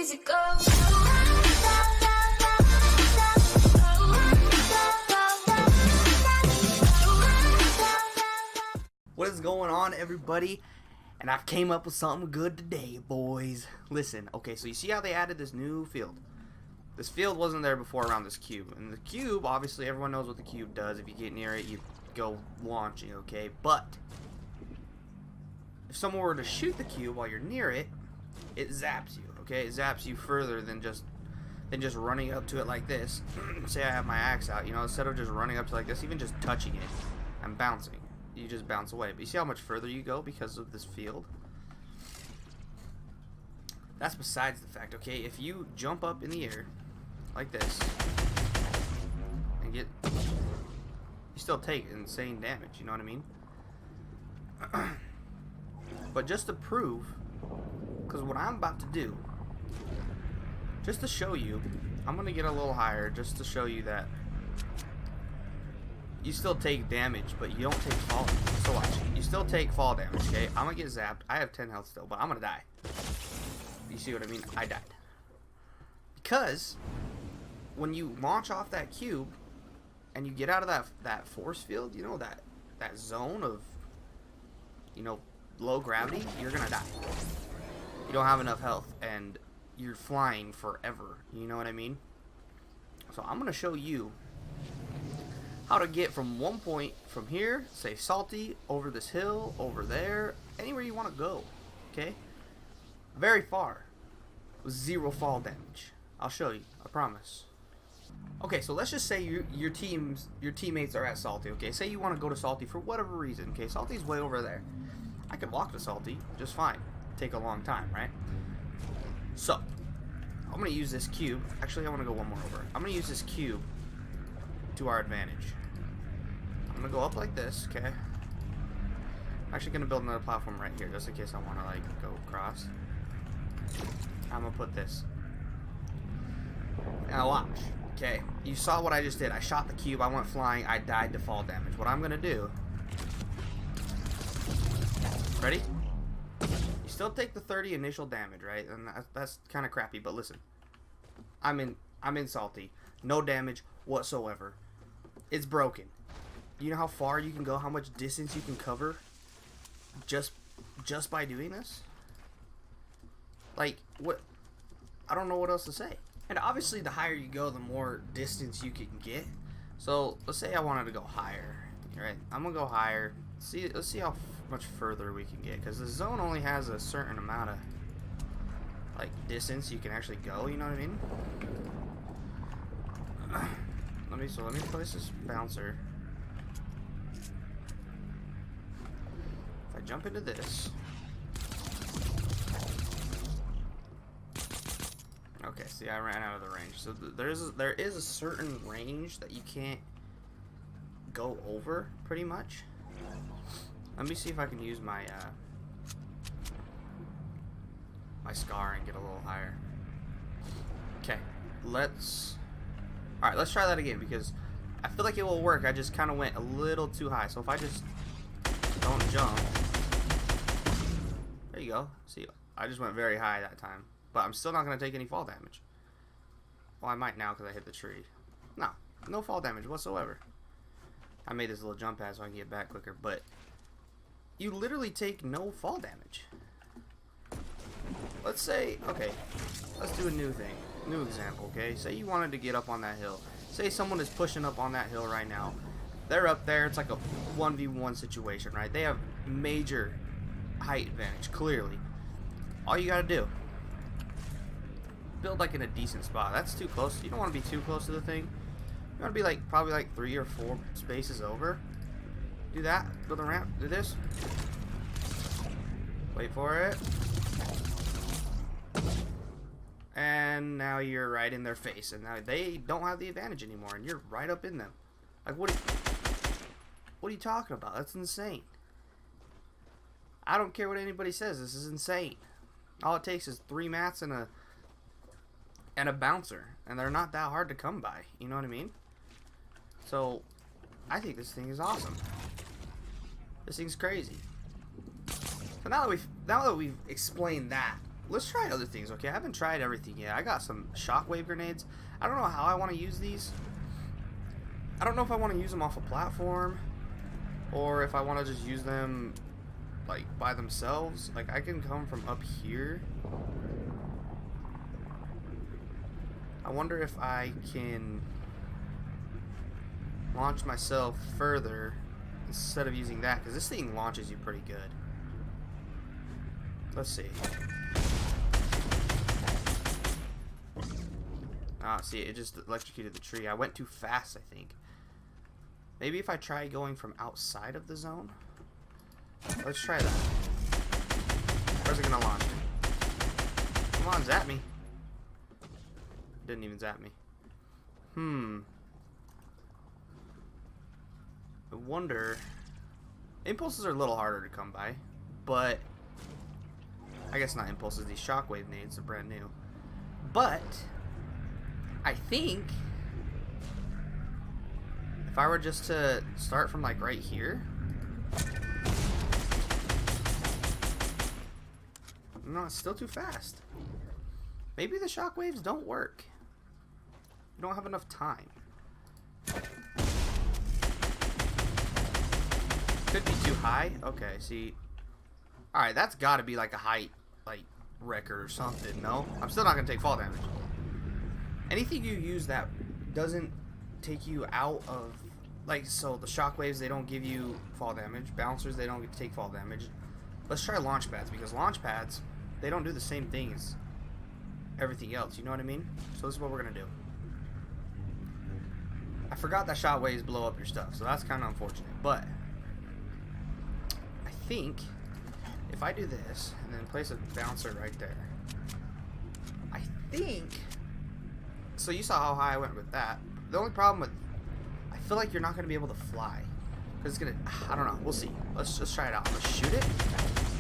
easy go. What is going on, everybody? And I've came up with something good today, boys. Listen, okay, so you see how they added this new field? This field wasn't there before around this cube. And the cube, obviously, everyone knows what the cube does. If you get near it, you go launching, okay? But if someone were to shoot the cube while you're near it, it zaps you, okay? It zaps you further than just running up to it like this. Say I have my axe out, you know, instead of just running up to like this, even just touching it and bouncing, you just bounce away. But you see how much further you go because of this field? That's besides the fact, okay? If you jump up in the air like this and you still take insane damage, you know what I mean? But just to prove, because what I'm about to do, just to show you, I'm going to get a little higher just to show you that you still take damage, but you don't take fall damage. So watch, you still take fall damage, okay? I'm going to get zapped. I have 10 health still, but I'm going to die. You see what I mean? I died. Because when you launch off that cube and you get out of that force field, you know, that zone of, you know, low gravity, you're going to die. You don't have enough health and you're flying forever, you know what I mean? So I'm going to show you how to get from one point from here, say Salty, over this hill, over there, anywhere you want to go, okay? Very far with zero fall damage. I'll show you, I promise. Okay, so let's just say your teammates are at Salty, okay? Say you want to go to Salty for whatever reason, okay? Salty's way over there. I could walk to Salty just fine. Take a long time, right? So I'm gonna use this cube. Actually, I want to go one more over. I'm gonna use this cube to our advantage. I'm gonna go up like this, okay? I'm actually gonna build another platform right here just in case I want to like go across. I'm gonna put this. Now watch. Okay, you saw what I just did. I shot the cube. I went flying. I died to fall damage. What I'm gonna do? Ready? You still take the 30 initial damage, right? And that's kind of crappy. But listen, I'm in Salty. No damage whatsoever. It's broken. You know how far you can go? How much distance you can cover? Just by doing this? Like what? I don't know what else to say. And obviously, the higher you go, the more distance you can get. So let's say I wanted to go higher. Right? I'm gonna go higher. Let's see how much further we can get, because the zone only has a certain amount of like distance you can actually go. You know what I mean? Let me place this bouncer. If I jump into this, okay. See, I ran out of the range. So there is a certain range that you can't go over, pretty much. Let me see if I can use my my scar and get a little higher. Okay, alright, let's try that again, because I feel like it will work. I just kind of went a little too high. So if I just don't jump, there you go. See, I just went very high that time, but I'm still not going to take any fall damage. Well, I might now because I hit the tree. No fall damage whatsoever. I made this little jump pad so I can get back quicker, but you literally take no fall damage. Let's say, okay, let's do a new thing, new example, okay? Say you wanted to get up on that hill. Say someone is pushing up on that hill right now. They're up there, it's like a 1v1 situation, right? They have major height advantage, clearly. All you gotta do, build like in a decent spot. That's too close. You don't want to be too close to the thing. You want to be like, probably like 3 or 4 spaces over. Do that, build a ramp, do this. Wait for it. And now you're right in their face, and now they don't have the advantage anymore, and you're right up in them. Like, what are you talking about? That's insane. I don't care what anybody says, this is insane. All it takes is 3 mats and a bouncer, and they're not that hard to come by, you know what I mean? So I think this thing is awesome. This thing's crazy. So now that we've explained that, let's try other things, okay? I haven't tried everything yet. I got some shockwave grenades. I don't know how I want to use these. I don't know if I want to use them off a platform or if I want to just use them like by themselves. Like I can come from up here. I wonder if I can launch myself further instead of using that, because this thing launches you pretty good. Let's see. Ah, see, it just electrocuted the tree. I went too fast, I think. Maybe if I try going from outside of the zone. Let's try that. Where's it gonna launch me? Come on, zap me. Didn't even zap me. I wonder. Impulses are a little harder to come by, but I guess not impulses. These shockwave nades are brand new. But I think if I were just to start from like right here. No, it's still too fast. Maybe the shockwaves don't work. You don't have enough time. Could be too high. Okay, see. Alright, that's gotta be like a height like record or something, no? I'm still not gonna take fall damage. Anything you use that doesn't take you out of, like, so the shockwaves, they don't give you fall damage. Bouncers, they don't take fall damage. Let's try launch pads, because launch pads, they don't do the same thing as everything else, you know what I mean? So this is what we're gonna do. I forgot that shockwaves blow up your stuff, so that's kind of unfortunate, but I think if I do this and then place a bouncer right there, I think, so you saw how high I went with that. The only problem with, I feel like you're not going to be able to fly, because it's going to, I don't know, we'll see. Let's just try it out. Let's shoot it,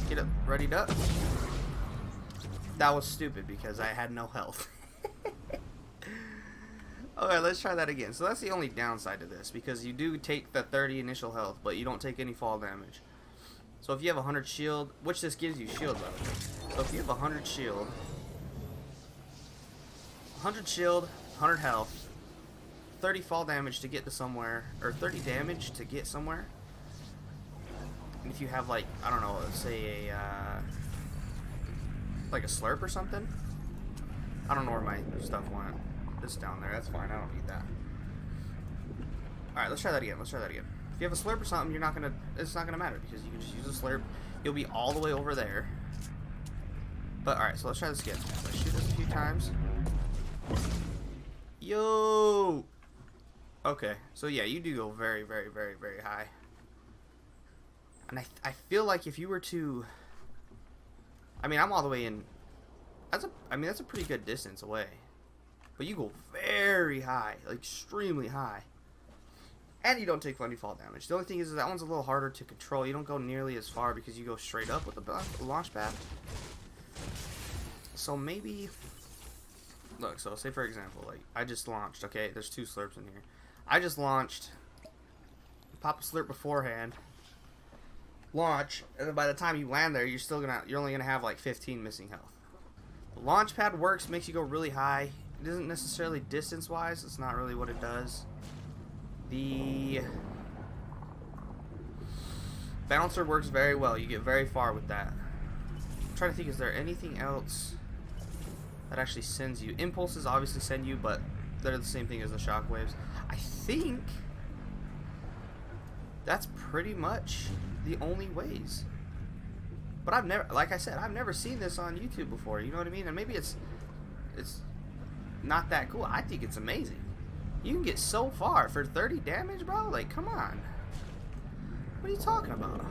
get it readied up. That was stupid because I had no health. Alright, let's try that again. So that's the only downside to this, because you do take the 30 initial health, but you don't take any fall damage. So if you have 100 shield, which this gives you shield level. So if you have 100 shield, 100 health, 30 fall damage to get to somewhere, or 30 damage to get somewhere. And if you have like, I don't know, let's say a like a slurp or something. I don't know where my stuff went. This down there, that's fine, I don't need that. Alright, let's try that again, let's try that again. If you have a slurp or something, you're not gonna, it's not gonna matter, because you can just use a slurp. You'll be all the way over there. But alright, so let's try this again. Let's shoot this a few times. Yo! Okay, so yeah, you do go very, very, very, very high. And I feel like if you were to, I mean, I'm all the way in, that's a pretty good distance away. But you go very high, like extremely high. And you don't take plenty fall damage. The only thing is that one's a little harder to control. You don't go nearly as far because you go straight up with the launch pad. So maybe, look, so say for example, like I just launched, okay, there's 2 slurps in here. I just launched, pop a slurp beforehand, launch, and then by the time you land there, you're only gonna have like 15 missing health. The launch pad works, makes you go really high. It isn't necessarily distance-wise. It's not really what it does. The bouncer works very well. You get very far with that. I'm trying to think, is there anything else that actually sends you? Impulses obviously send you, but they're the same thing as the shockwaves. I think that's pretty much the only ways. But I've never, like I said, I've never seen this on YouTube before. You know what I mean? And maybe it's not that cool. I think it's amazing. You can get so far for 30 damage, bro. Like, come on. What are you talking about?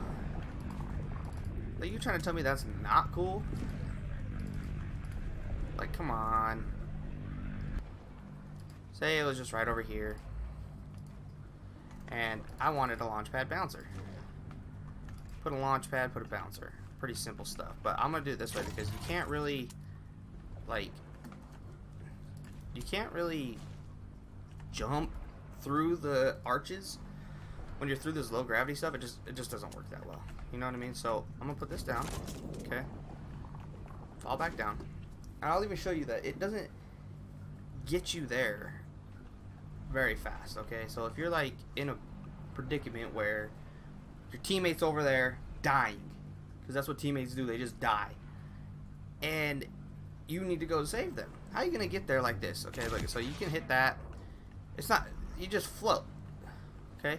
Like, you trying to tell me that's not cool? Like, come on. Say it was just right over here, and I wanted a launch pad bouncer. Put a launch pad, put a bouncer. Pretty simple stuff. But I'm gonna do it this way because you can't really, like, jump through the arches when you're through this low gravity stuff. It just doesn't work that well. You know what I mean? So I'm gonna put this down. Okay. fall back down. And I'll even show you that it doesn't get you there very fast, okay? So if you're like in a predicament where your teammate's over there dying, because that's what teammates do, they just die, and you need to go save them, how are you gonna get there like this? Okay, like, so you can hit that. It's not, you just float, okay?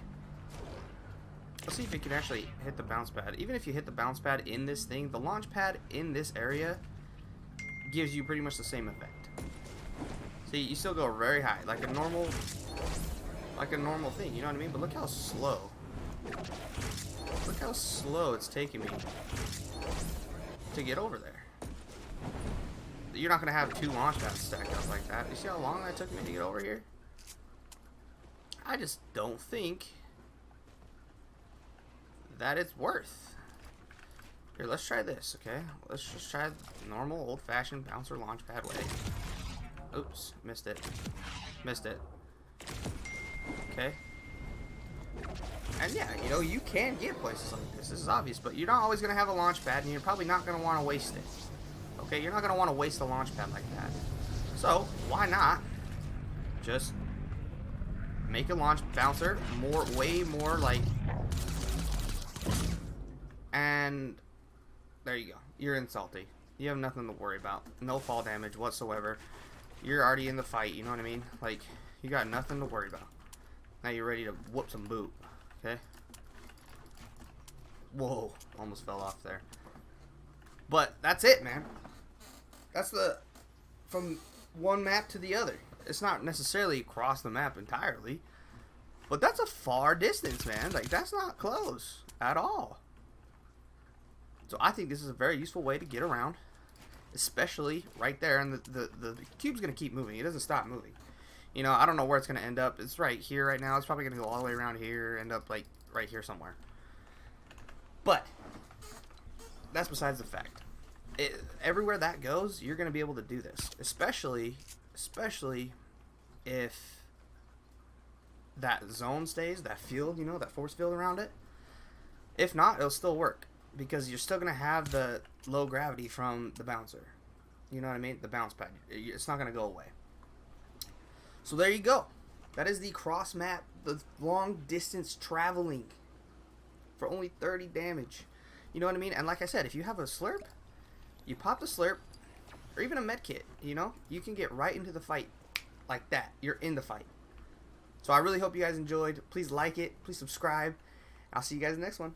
Let's see if you can actually hit the bounce pad. Even if you hit the bounce pad in this thing, the launch pad in this area gives you pretty much the same effect. See, you still go very high, like a normal thing, you know what I mean? But look how slow. Look how slow it's taking me to get over there. You're not gonna have 2 launch pads stacked up like that. You see how long that took me to get over here? I just don't think that it's worth. Here, let's try this, okay? Let's just try the normal old-fashioned bouncer launch pad way. Oops, missed it. Missed it. Okay. And yeah, you know, you can get places like this. This is obvious, but you're not always going to have a launch pad, and you're probably not going to want to waste it. Okay, you're not going to want to waste a launch pad like that. So, why not just make a launch bouncer way more like... And there you go. You're in salty. You have nothing to worry about. No fall damage whatsoever. You're already in the fight, you know what I mean? Like, you got nothing to worry about. Now you're ready to whoop some boot, okay? Whoa, almost fell off there. But that's it, man. That's from one map to the other. It's not necessarily across the map entirely, but that's a far distance, man. Like, that's not close at all. So I think this is a very useful way to get around, especially right there. And the cube's going to keep moving. It doesn't stop moving. You know, I don't know where it's going to end up. It's right here right now. It's probably going to go all the way around here, end up like right here somewhere. But that's besides the fact. Everywhere that goes, you're going to be able to do this, especially if that zone stays, that field, you know, that force field around it. If not, it'll still work, because you're still going to have the low gravity from the bouncer. You know what I mean? The bounce pad. It's not going to go away. So there you go. That is the cross map, the long distance traveling for only 30 damage. You know what I mean? And like I said, if you have a slurp, you pop the slurp, or even a med kit, you know, you can get right into the fight like that. You're in the fight. So I really hope you guys enjoyed. Please like it. Please subscribe. I'll see you guys in the next one.